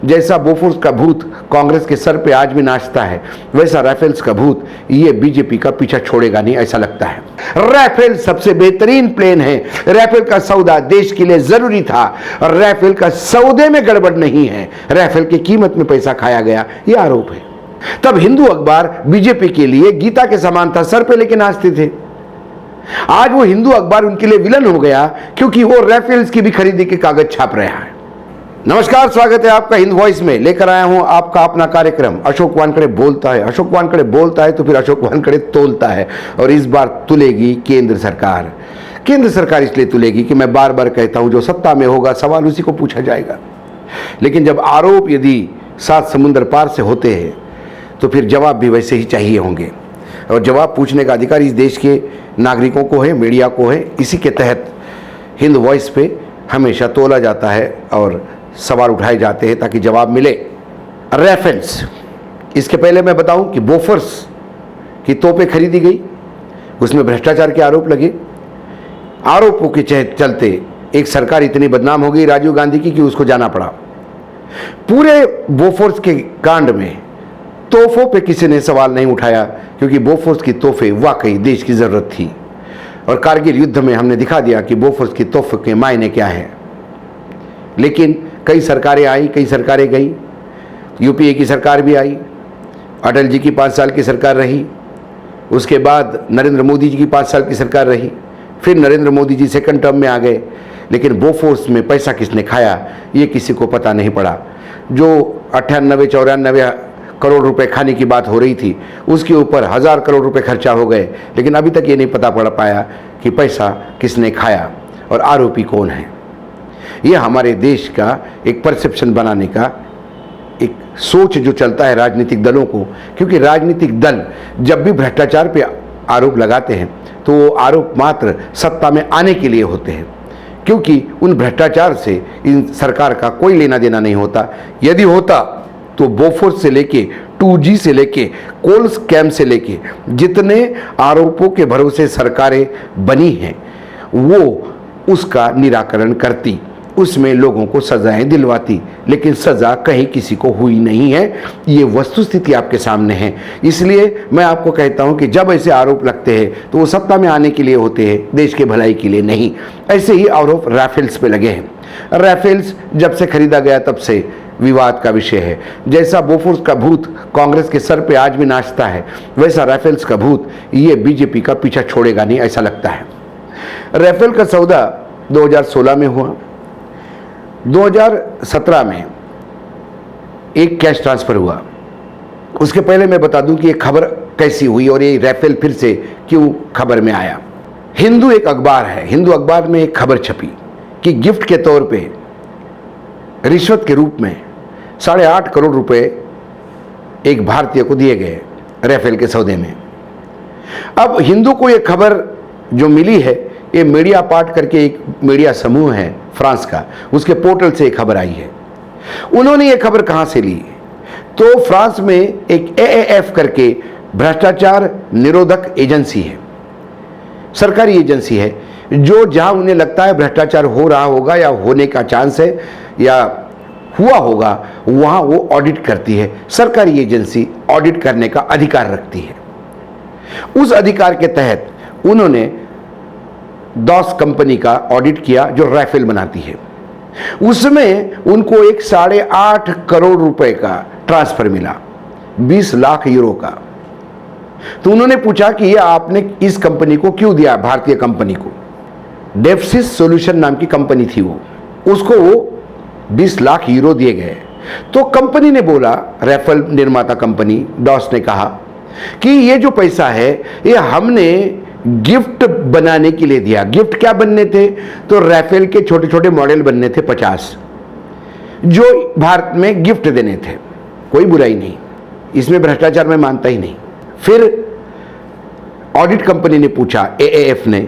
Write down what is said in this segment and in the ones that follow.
जैसा बोफोर्स का भूत कांग्रेस के सर पे आज भी नाचता है, वैसा राफेल्स का भूत ये बीजेपी का पीछा छोड़ेगा नहीं, ऐसा लगता है। राफेल सबसे बेहतरीन प्लेन है। राफेल का सौदा देश के लिए जरूरी था और राफेल का सौदे में गड़बड़ नहीं है, राफेल की कीमत में पैसा खाया गया, ये आरोप है। तब हिंदू अखबार बीजेपी के लिए गीता के समान था, सर पे लेके नाचते थे। आज वो हिंदू अखबार उनके लिए विलन हो गया क्योंकि वो राफेल्स की भी खरीदी के कागज छाप रहा है। नमस्कार, स्वागत है आपका हिंद वॉइस में। लेकर आया हूं आपका अपना कार्यक्रम अशोक वानखड़े बोलता है। अशोक वानखड़े बोलता है तो फिर अशोक वानखड़े तोलता है, और इस बार तुलेगी केंद्र सरकार। केंद्र सरकार इसलिए तुलेगी कि मैं बार बार कहता हूं, जो सत्ता में होगा सवाल उसी को पूछा जाएगा। लेकिन जब आरोप यदि 7 समुद्र पार से होते हैं तो फिर जवाब भी वैसे ही चाहिए होंगे, और जवाब पूछने का अधिकार इस देश के नागरिकों को है, मीडिया को है। इसी के तहत हिंद वॉइस पे हमेशा तोला जाता है और सवाल उठाए जाते हैं ताकि जवाब मिले। राफेल्स, इसके पहले मैं बताऊं कि बोफोर्स की तोपें खरीदी गई, उसमें भ्रष्टाचार के आरोप लगे। आरोपों के चलते एक सरकार इतनी बदनाम हो गई राजीव गांधी की कि उसको जाना पड़ा। पूरे बोफोर्स के कांड में तोहफों पे किसी ने सवाल नहीं उठाया, क्योंकि बोफोर्स की तोहफे वाकई देश की ज़रूरत थी। और कारगिल युद्ध में हमने दिखा दिया कि बोफोर्स की तोहफे के मायने क्या है। लेकिन कई सरकारें आई, कई सरकारें गई। यूपीए की सरकार भी आई, अटल जी की 5 साल की सरकार रही, उसके बाद नरेंद्र मोदी जी की 5 साल की सरकार रही, फिर नरेंद्र मोदी जी सेकंड टर्म में आ गए। लेकिन बोफोर्स में पैसा किसने खाया ये किसी को पता नहीं पड़ा। जो 98-94 करोड़ रुपए खाने की बात हो रही थी, उसके ऊपर 1000 करोड़ रुपए खर्चा हो गए, लेकिन अभी तक ये नहीं पता पड़ पाया कि पैसा किसने खाया और आरोपी कौन है। ये हमारे देश का एक परसेप्शन बनाने का एक सोच जो चलता है राजनीतिक दलों को, क्योंकि राजनीतिक दल जब भी भ्रष्टाचार पे आरोप लगाते हैं तो वो आरोप मात्र सत्ता में आने के लिए होते हैं, क्योंकि उन भ्रष्टाचार से इन सरकार का कोई लेना देना नहीं होता। यदि होता तो बोफोर्स से लेके 2G से लेके कोल स्कैम से लेके जितने आरोपों के भरोसे सरकारें बनी हैं वो उसका निराकरण करती, उसमें लोगों को सजाएं दिलवाती। लेकिन सजा कहीं किसी को हुई नहीं है, ये वस्तुस्थिति आपके सामने है। इसलिए मैं आपको कहता हूं कि जब ऐसे आरोप लगते हैं तो वो सत्ता में आने के लिए होते हैं, देश के भलाई के लिए नहीं। ऐसे ही आरोप राफेल्स पे लगे हैं। राफेल्स जब से खरीदा गया तब से विवाद का विषय है। जैसा बोफोर्स का भूत कांग्रेस के सर पे आज भी नाचता है, वैसा राफेल्स का भूत ये बीजेपी का पीछा छोड़ेगा नहीं, ऐसा लगता है। राफेल का सौदा 2016 में हुआ। 2017 में एक कैश ट्रांसफर हुआ। उसके पहले मैं बता दूं कि ये खबर कैसी हुई और ये राफेल फिर से क्यों खबर में आया। हिंदू एक अखबार है, हिंदू अखबार में एक खबर छपी कि गिफ्ट के तौर पे रिश्वत के रूप में 8.5 करोड़ रुपए एक भारतीय को दिए गए राफेल के सौदे में। अब हिंदू को ये खबर जो मिली है, ये मीडिया पार्ट करके एक मीडिया समूह है फ्रांस का, उसके पोर्टल से एक खबर आई है। उन्होंने ये खबर कहां से ली? तो फ्रांस में एक AAF करके भ्रष्टाचार निरोधक एजेंसी है, सरकारी एजेंसी है, जो जहां उन्हें लगता है भ्रष्टाचार हो रहा होगा या होने का चांस है या हुआ होगा, वहां वो ऑडिट करती है। सरकारी एजेंसी ऑडिट करने का अधिकार रखती है। उस अधिकार के तहत उन्होंने DOS कंपनी का ऑडिट किया जो राफेल बनाती है। उसमें उनको एक 8.5 करोड़ रुपए का ट्रांसफर मिला, 20 लाख यूरो का। तो उन्होंने पूछा कि ये आपने इस कंपनी को क्यों दिया, भारतीय कंपनी को। डेप्सिस सॉल्यूशन नाम की कंपनी थी वो, उसको वो 20 लाख यूरो दिए गए। तो कंपनी ने बोला, राफेल निर्माता कंपनी DOS ने कहा कि ये जो पैसा है ये हमने गिफ्ट बनाने के लिए दिया। गिफ्ट क्या बनने थे? तो राफेल के छोटे छोटे मॉडल बनने थे 50, जो भारत में गिफ्ट देने थे। कोई बुराई नहीं, इसमें भ्रष्टाचार में मानता ही नहीं। फिर ऑडिट कंपनी ने पूछा, AAF ने,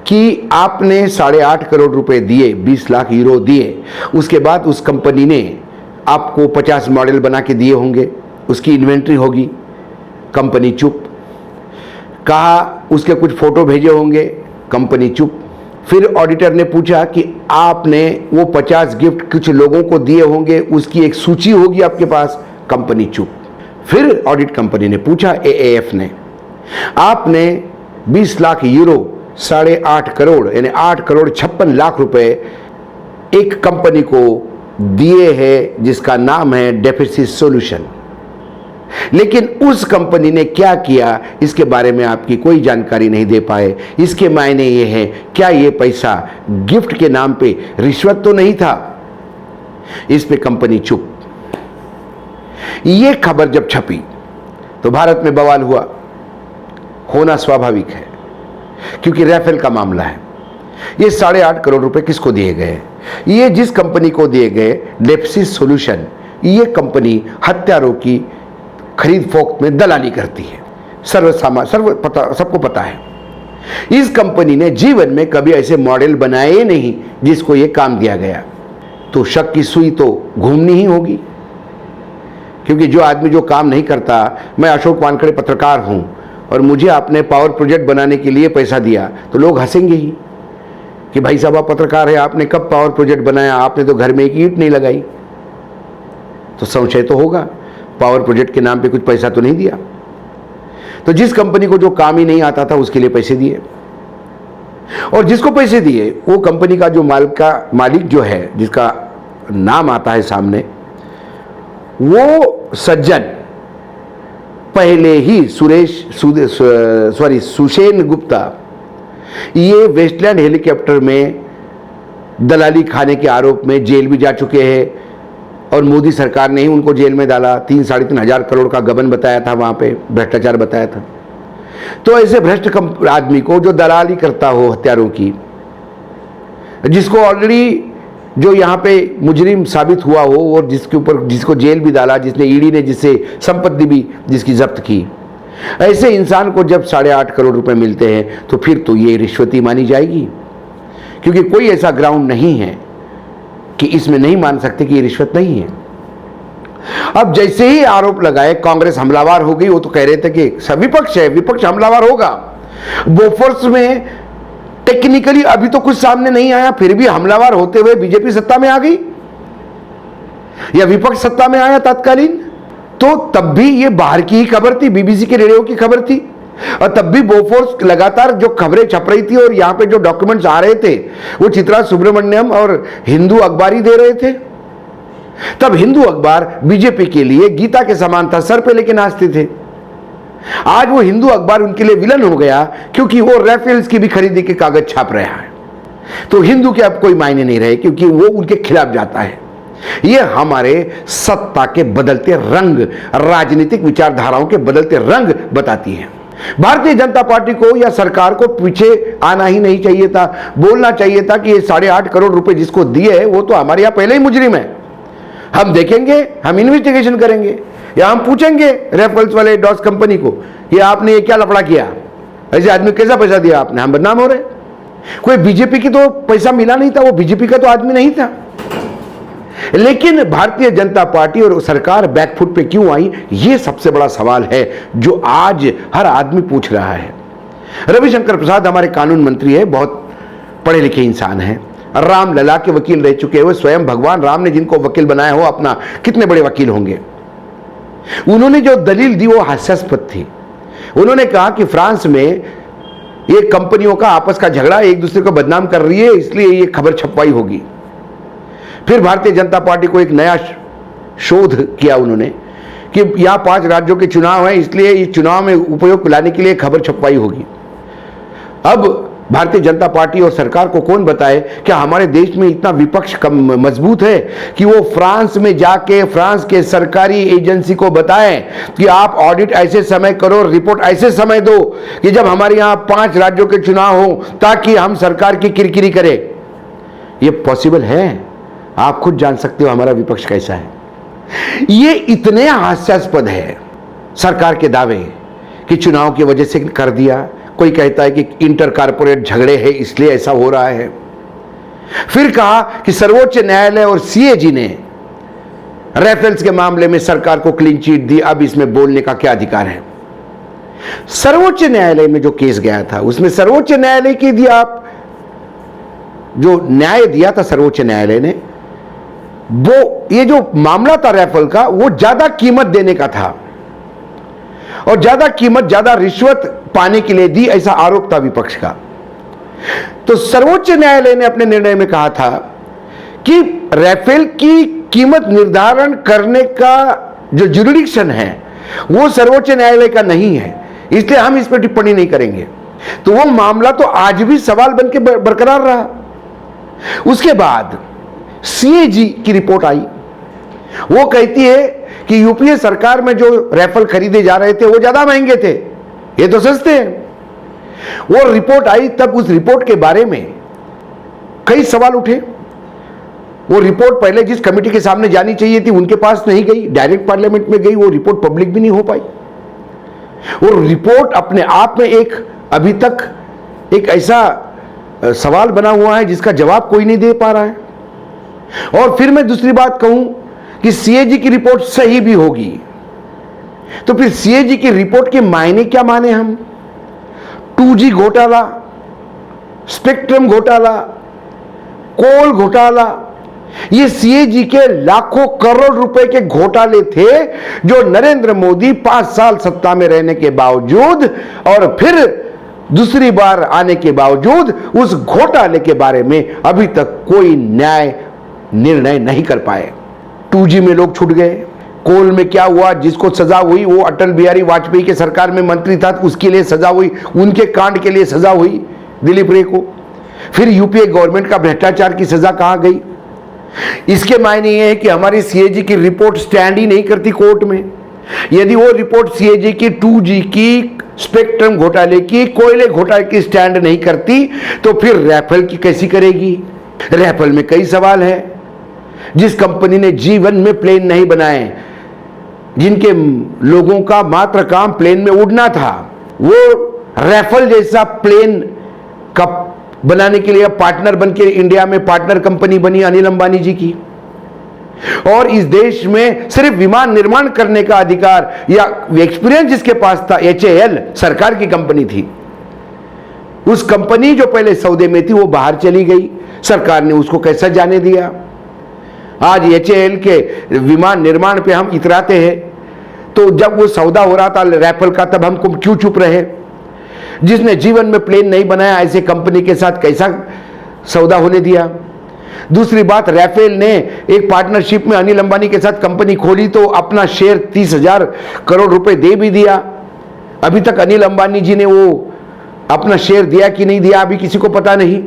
कि आपने 8.5 करोड़ रुपए दिए, 20 लाख यूरो दिए, उसके बाद उस कंपनी ने आपको 50 मॉडल बना के दिए होंगे, उसकी इन्वेंट्री होगी। कंपनी चुप। कहा उसके कुछ फोटो भेजे होंगे, कंपनी चुप। फिर ऑडिटर ने पूछा कि आपने वो 50 गिफ्ट कुछ लोगों को दिए होंगे, उसकी एक सूची होगी आपके पास। कंपनी चुप। फिर ऑडिट कंपनी ने पूछा, एएएफ ने, आपने 20 लाख यूरो 8.5 करोड़ यानी 8 करोड़ 56 लाख रुपए एक कंपनी को दिए हैं जिसका नाम है डेफिसिट सॉल्यूशन, लेकिन उस कंपनी ने क्या किया इसके बारे में आपकी कोई जानकारी नहीं दे पाए। इसके मायने ये है, क्या ये पैसा गिफ्ट के नाम पे रिश्वत तो नहीं था? इस पे कंपनी चुप। ये खबर जब छपी तो भारत में बवाल हुआ, होना स्वाभाविक है, क्योंकि राफेल का मामला है। ये 8.5 करोड़ रुपए किसको दिए गए? ये जिस कंपनी को दिए गए, डेफिसिट सॉल्यूशन, ये कंपनी हथियारों की खरीद फोक्त में दलाली करती है। सबको पता है। इस कंपनी ने जीवन में कभी ऐसे मॉडल बनाए नहीं जिसको ये काम दिया गया। तो शक की सुई तो घूमनी ही होगी, क्योंकि जो आदमी जो काम नहीं करता, मैं अशोक वानखेड़े पत्रकार हूं और मुझे आपने पावर प्रोजेक्ट बनाने के लिए पैसा दिया तो लोग हंसेंगे ही कि भाई साहब आप पत्रकार है, आपने कब पावर प्रोजेक्ट बनाया, आपने तो घर में एक ईंट नहीं लगाई। तो संशय तो होगा, पावर प्रोजेक्ट के नाम पे कुछ पैसा तो नहीं दिया। तो जिस कंपनी को जो काम ही नहीं आता था उसके लिए पैसे दिए, और जिसको पैसे दिए वो कंपनी का जो मालिक जो है, जिसका नाम आता है सामने, वो सज्जन पहले ही सुषेण गुप्ता ये वेस्टलैंड हेलीकॉप्टर में दलाली खाने के आरोप में जेल भी जा चुके हैं, और मोदी सरकार ने ही उनको जेल में डाला। 3-3.5 हजार करोड़ का गबन बताया था, वहां पे भ्रष्टाचार बताया था। तो ऐसे भ्रष्ट आदमी को जो दलाली करता हो हथियारों की, जिसको ऑलरेडी जो यहाँ पे मुजरिम साबित हुआ हो और जिसको जेल भी डाला, जिसने ईडी ने जिससे संपत्ति भी जिसकी जब्त की, ऐसे इंसान को जब 8.5 करोड़ रुपए मिलते हैं तो फिर तो ये रिश्वती मानी जाएगी, क्योंकि कोई ऐसा ग्राउंड नहीं है कि इसमें नहीं मान सकते कि ये रिश्वत नहीं है। अब जैसे ही आरोप लगाए कांग्रेस हमलावर हो गई। वो तो कह रहे थे कि विपक्ष है, विपक्ष हमलावर होगा। बोफोर्स में टेक्निकली अभी तो कुछ सामने नहीं आया, फिर भी हमलावर होते हुए बीजेपी सत्ता में आ गई या विपक्ष सत्ता में आया तत्कालीन। तो तब भी ये बाहर की ही खबर थी, बीबीसी के रेडियो की खबर थी, और तब भी बोफोर्स लगातार जो खबरें छप रही थी और यहां पे जो डॉक्यूमेंट्स आ रहे थे वो चित्रा सुब्रमण्यम और हिंदू अखबार ही दे रहे थे। तब हिंदू अखबार बीजेपी के लिए गीता के समान था, सर पे लेके नाचते थे। आज वो हिंदू अखबार उनके लिए विलन हो गया, क्योंकि वो राफेल्स की भी खरीदी के कागज छाप रहा है। तो हिंदू के अब कोई मायने नहीं रहे, क्योंकि वो उनके खिलाफ जाता है। ये हमारे सत्ता के बदलते रंग, राजनीतिक विचारधाराओं के बदलते रंग बताती है। भारतीय जनता पार्टी को या सरकार को पीछे आना ही नहीं चाहिए था, बोलना चाहिए था कि ये 8.5 करोड़ रुपए जिसको दिए है वो तो हमारे यहां पहले ही मुजरिम है। हम देखेंगे, हम इन्वेस्टिगेशन करेंगे, या हम पूछेंगे राफेल्स वाले डॉस कंपनी को कि आपने ये क्या लफड़ा किया, ऐसे आदमी कैसा पैसा दिया आपने, हम बदनाम हो रहे। कोई बीजेपी की तो पैसा मिला नहीं था, वो बीजेपी का तो आदमी नहीं था। लेकिन भारतीय जनता पार्टी और सरकार बैकफुट पे क्यों आई, ये सबसे बड़ा सवाल है जो आज हर आदमी पूछ रहा है। रविशंकर प्रसाद हमारे कानून मंत्री है, बहुत पढ़े लिखे इंसान हैं, राम लला के वकील रह चुके हुए, स्वयं भगवान राम ने जिनको वकील बनाया हो अपना, कितने बड़े वकील होंगे। उन्होंने जो दलील दी वो हास्यास्पद थी। उन्होंने कहा कि फ्रांस में ये कंपनियों का आपस का झगड़ा एक दूसरे को बदनाम कर रही है, इसलिए ये खबर छपवाई होगी। फिर भारतीय जनता पार्टी को एक नया शोध किया उन्होंने कि यहां 5 राज्यों के चुनाव है, इसलिए इस चुनाव में उपयोग लाने के लिए खबर छपवाई होगी। अब भारतीय जनता पार्टी और सरकार को कौन बताए कि हमारे देश में इतना विपक्ष मजबूत है कि वो फ्रांस में जाके फ्रांस के सरकारी एजेंसी को बताएं कि आप ऑडिट ऐसे समय करो, रिपोर्ट ऐसे समय दो कि जब हमारे यहां 5 राज्यों के चुनाव हो, ताकि हम सरकार की किरकिरी करें। ये पॉसिबल है, आप खुद जान सकते हो हमारा विपक्ष कैसा है। ये इतने हास्यास्पद है सरकार के दावे कि चुनाव की वजह से कर दिया। कोई कहता है कि इंटर कारपोरेट झगड़े हैं इसलिए ऐसा हो रहा है। फिर कहा कि सर्वोच्च न्यायालय और सीएजी ने राफेल्स के मामले में सरकार को क्लीन चिट दी, अब इसमें बोलने का क्या अधिकार है। सर्वोच्च न्यायालय में जो केस गया था उसमें सर्वोच्च न्यायालय की दिया आप जो न्याय दिया था सर्वोच्च न्यायालय ने, वो ये जो मामला था राफेल का, वो ज्यादा कीमत देने का था और ज्यादा कीमत, ज्यादा रिश्वत पाने के लिए दी, ऐसा आरोप था विपक्ष का। तो सर्वोच्च न्यायालय ने अपने निर्णय में कहा था कि राफेल की कीमत निर्धारण करने का जो जुरिडिक्शन है वो सर्वोच्च न्यायालय का नहीं है, इसलिए हम इस पर टिप्पणी नहीं करेंगे। तो वो मामला तो आज भी सवाल बन के बरकरार रहा। उसके बाद सीएजी की रिपोर्ट आई, वो कहती है कि यूपीए सरकार में जो राफेल खरीदे जा रहे थे वो ज्यादा महंगे थे, ये तो सस्ते हैं। वो रिपोर्ट आई, तब उस रिपोर्ट के बारे में कई सवाल उठे। वो रिपोर्ट पहले जिस कमेटी के सामने जानी चाहिए थी उनके पास नहीं गई, डायरेक्ट पार्लियामेंट में गई, वो रिपोर्ट पब्लिक भी नहीं हो पाई। वो रिपोर्ट अपने आप में एक अभी तक एक ऐसा सवाल बना हुआ है जिसका जवाब कोई नहीं दे पा रहा है। और फिर मैं दूसरी बात कहूं कि सीएजी की रिपोर्ट सही भी होगी तो फिर सीएजी की रिपोर्ट के मायने क्या माने हम? 2G घोटाला, स्पेक्ट्रम घोटाला, कोल घोटाला, ये सीएजी के लाखों करोड़ रुपए के घोटाले थे जो नरेंद्र मोदी 5 साल सत्ता में रहने के बावजूद और फिर दूसरी बार आने के बावजूद उस घोटाले के बारे में अभी तक कोई न्याय निर्णय नहीं कर पाए। 2G में लोग छूट गए। कोल में क्या हुआ, जिसको सजा हुई वो अटल बिहारी वाजपेयी के सरकार में मंत्री था, उसके लिए सजा हुई, उनके कांड के लिए सजा हुई दिलीप रे को। फिर यूपीए गवर्नमेंट का भ्रष्टाचार की सजा कहां गई? इसके मायने ये है कि हमारी सीएजी की रिपोर्ट स्टैंड ही नहीं करती कोर्ट में। यदि वो रिपोर्ट सीएजी की 2G की, स्पेक्ट्रम घोटाले की, कोयले घोटाले की स्टैंड नहीं करती तो फिर राफेल की कैसी करेगी? राफेल में कई सवाल है। जिस कंपनी ने जीवन में प्लेन नहीं बनाए, जिनके लोगों का मात्र काम प्लेन में उड़ना था, वो राफेल जैसा प्लेन का बनाने के लिए पार्टनर बनके इंडिया में पार्टनर कंपनी बनी अनिल अंबानी जी की। और इस देश में सिर्फ विमान निर्माण करने का अधिकार या एक्सपीरियंस जिसके पास था, HAL सरकार की कंपनी थी। उस कंपनी जो पहले सौदे में थी वो बाहर चली गई, सरकार ने उसको कैसा जाने दिया। आज HAL के विमान निर्माण पे हम इतराते हैं, तो जब वो सौदा हो रहा था राफेल का तब हम क्यों चुप रहे? जिसने जीवन में प्लेन नहीं बनाया ऐसे कंपनी के साथ कैसा सौदा होने दिया? दूसरी बात, राफेल ने एक पार्टनरशिप में अनिल अंबानी के साथ कंपनी खोली तो अपना शेयर 30,000 करोड़ रुपए दे भी दिया। अभी तक अनिल अंबानी जी ने वो अपना शेयर दिया कि नहीं दिया अभी किसी को पता नहीं।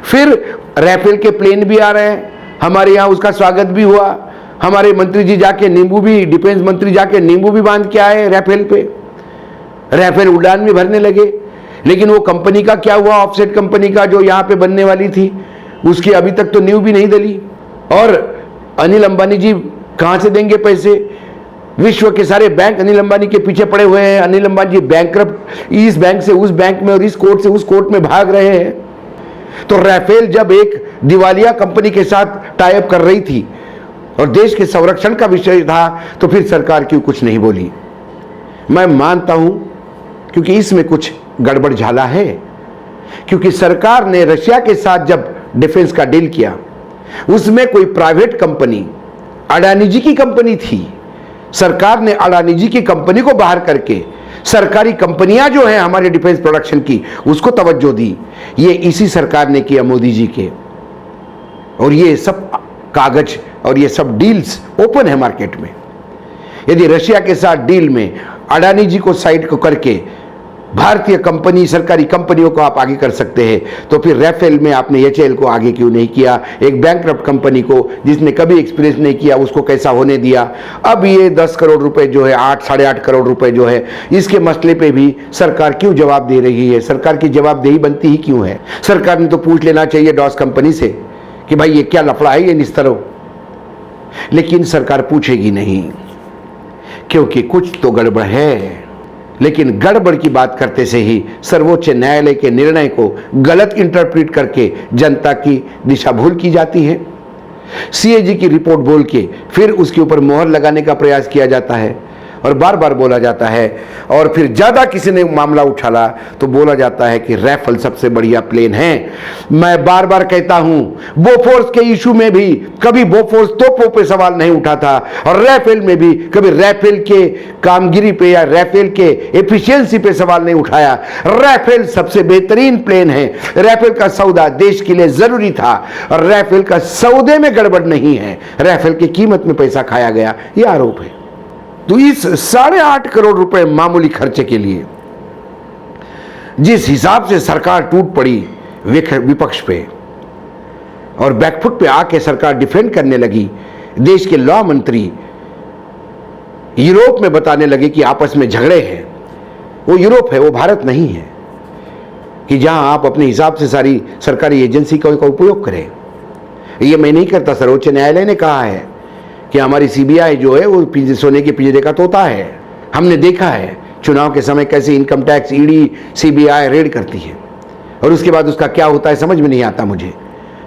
फिर राफेल के प्लेन भी आ रहे हैं, हमारे यहाँ उसका स्वागत भी हुआ। हमारे मंत्री जी जाके नींबू भी, डिफेंस मंत्री जाके नींबू भी बांध के आए राफेल पे, राफेल उड़ान भी भरने लगे। लेकिन वो कंपनी का क्या हुआ? ऑफसेट कंपनी का जो यहाँ पे बनने वाली थी, उसकी अभी तक तो नींव भी नहीं डली। और अनिल अंबानी जी कहाँ से देंगे पैसे? विश्व के सारे बैंक अनिल अंबानी के पीछे पड़े हुए हैं। अनिल अंबानी जी बैंकरप्ट, इस बैंक से उस बैंक में और इस कोर्ट से उस कोर्ट में भाग रहे हैं। तो राफेल जब एक दिवालिया कंपनी के साथ टाई अप कर रही थी और देश के संरक्षण का विषय था, तो फिर सरकार क्यों कुछ नहीं बोली? मैं मानता हूं क्योंकि इसमें कुछ गड़बड़ झाला है। क्योंकि सरकार ने रशिया के साथ जब डिफेंस का डील किया, उसमें कोई प्राइवेट कंपनी, अडानी जी की कंपनी थी। सरकार ने अडानी जी की कंपनी को बाहर करके सरकारी कंपनियां जो हैं हमारे डिफेंस प्रोडक्शन की, उसको तवज्जो दी। ये इसी सरकार ने किया, मोदी जी के। और ये सब कागज और ये सब डील्स ओपन है मार्केट में। यदि रशिया के साथ डील में अडानी जी को साइड को करके भारतीय कंपनी, सरकारी कंपनियों को आप आगे कर सकते हैं, तो फिर राफेल में आपने HAL को आगे क्यों नहीं किया? एक बैंकरप्ट कंपनी को जिसने कभी एक्सपीरियंस नहीं किया उसको कैसा होने दिया? अब ये 10 करोड़ रुपए जो है, 8 साढ़े 8 करोड़ रुपए जो है, इसके मसले पे भी सरकार क्यों जवाब दे रही है? सरकार की जवाबदेही बनती ही क्यों है? सरकार ने तो पूछ लेना चाहिए डॉस कंपनी से कि भाई ये क्या लफड़ा है, ये निस्तरो। लेकिन सरकार पूछेगी नहीं, क्योंकि कुछ तो गड़बड़ है। लेकिन गड़बड़ की बात करते से ही सर्वोच्च न्यायालय के निर्णय को गलत इंटरप्रेट करके जनता की दिशा भूल की जाती है। सीएजी की रिपोर्ट बोल के फिर उसके ऊपर मोहर लगाने का प्रयास किया जाता है। और बार बार बोला जाता है, और फिर ज़्यादा किसी ने मामला उछाला तो बोला जाता है कि राफेल सबसे बढ़िया प्लेन है। मैं बार बार कहता हूं, बोफोर्स के इशू में भी कभी बोफोर्स तोपों पे सवाल नहीं उठा था, और राफेल में भी कभी राफेल के कामगिरी पे या राफेल के एफिशिएंसी पे सवाल नहीं उठाया। राफेल सबसे बेहतरीन प्लेन है। राफेल का सौदा देश के लिए जरूरी था, और राफेल का सौदे में गड़बड़ नहीं है, राफेल की कीमत में पैसा खाया गया, यह आरोप है। तो इस 8.5 करोड़ रुपए मामूली खर्चे के लिए जिस हिसाब से सरकार टूट पड़ी विपक्ष पे और बैकफुट पे आके सरकार डिफेंड करने लगी, देश के लॉ मंत्री यूरोप में बताने लगे कि आपस में झगड़े हैं। वो यूरोप है, वो भारत नहीं है कि जहां आप अपने हिसाब से सारी सरकारी एजेंसी का उपयोग करें। ये मैं नहीं करता, सर्वोच्च न्यायालय ने कहा है कि हमारी सीबीआई जो है वो सोने के पिंजरे का तोता है। हमने देखा है चुनाव के समय कैसे income tax, ED, CBI red करती है, और उसके बाद उसका क्या होता है समझ में नहीं आता मुझे।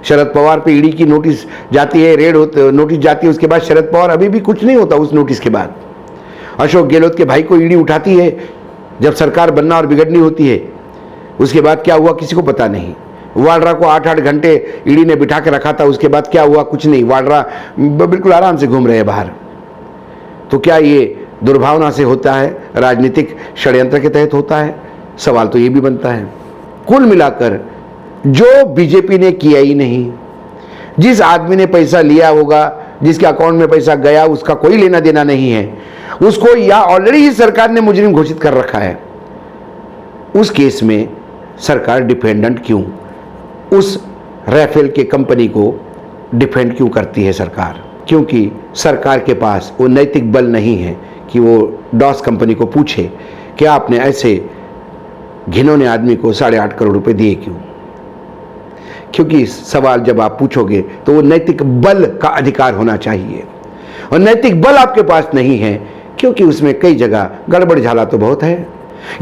शरद पवार पे ईडी की नोटिस जाती है, नोटिस जाती है, उसके बाद शरद पवार अभी भी कुछ नहीं होता उस नोटिस के बाद। अशोक गहलोत के भाई को ईडी उठाती है जब सरकार बनना और बिगड़नी होती है, उसके बाद क्या हुआ किसी को पता नहीं। वाड्रा को 8-8 घंटे ईडी ने बिठा के रखा था, उसके बाद क्या हुआ कुछ नहीं, वाड्रा बिल्कुल आराम से घूम रहे हैं बाहर। तो क्या ये दुर्भावना से होता है, राजनीतिक षड्यंत्र के तहत होता है? सवाल तो ये भी बनता है। कुल मिलाकर जो बीजेपी ने किया ही नहीं, जिस आदमी ने पैसा लिया होगा, जिसके अकाउंट में पैसा गया, उसका कोई लेना देना नहीं है, उसको या ऑलरेडी ही सरकार ने मुजरिम घोषित कर रखा है, उस केस में सरकार डिफेंडेंट क्यों, उस राफेल के कंपनी को डिफेंड क्यों करती है सरकार? क्योंकि सरकार के पास वो नैतिक बल नहीं है कि वो डॉस कंपनी को पूछे कि आपने ऐसे घिनौने आदमी को 8.5 करोड़ रुपए दिए क्यों। क्योंकि सवाल जब आप पूछोगे तो वो नैतिक बल का अधिकार होना चाहिए, और नैतिक बल आपके पास नहीं है क्योंकि उसमें कई जगह गड़बड़ झाला तो बहुत है।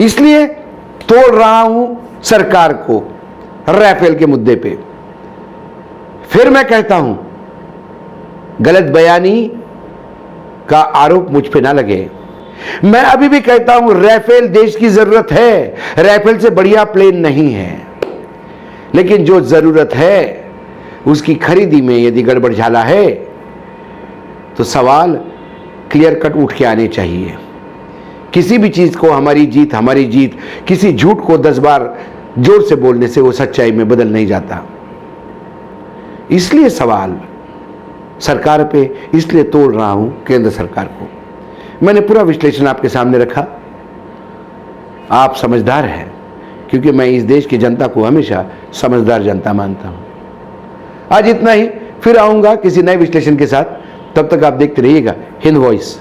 इसलिए तोड़ रहा हूं सरकार को राफेल के मुद्दे पे। फिर मैं कहता हूं, गलत बयानी का आरोप मुझ पे ना लगे। मैं अभी भी कहता हूं राफेल देश की जरूरत है, राफेल से बढ़िया प्लेन नहीं है, लेकिन जो जरूरत है उसकी खरीदी में यदि गड़बड़ झाला है तो सवाल क्लियर कट उठ के आने चाहिए। किसी भी चीज को हमारी जीत, किसी झूठ को 10 बार जोर से बोलने से वो सच्चाई में बदल नहीं जाता। इसलिए सवाल सरकार पे इसलिए तोड़ रहा हूं केंद्र सरकार को। मैंने पूरा विश्लेषण आपके सामने रखा, आप समझदार हैं, क्योंकि मैं इस देश की जनता को हमेशा समझदार जनता मानता हूं। आज इतना ही, फिर आऊंगा किसी नए विश्लेषण के साथ। तब तक आप देखते रहिएगा हिंद वॉइस।